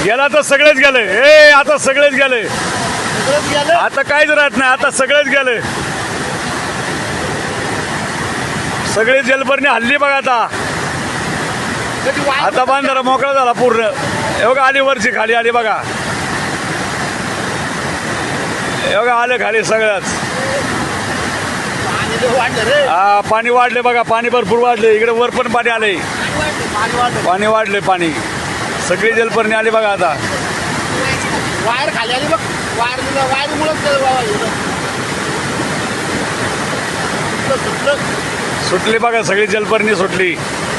गेला तर सगळेच गेले. ए आता सगळेच गेले. आता काहीच राहत नाही. आता सगळेच गेले. सगळी जलपर्णी हल्ली बघा. आता बांधारा मोकळा झाला पूर्ण. हे बघा आली वरची खाली आली बघा. हे बघा आलं खाली सगळ्याच. हा पाणी वाढले बघा. पाणी भरपूर वाढले. इकडे वर पण पाणी आले. पाणी वाढले. पाणी सगळी जलपर्णी आली बघा. आता वायर खाली आली बघ. वायर मुळे सुटली बघा. सगळी जलपर्णी सुटली.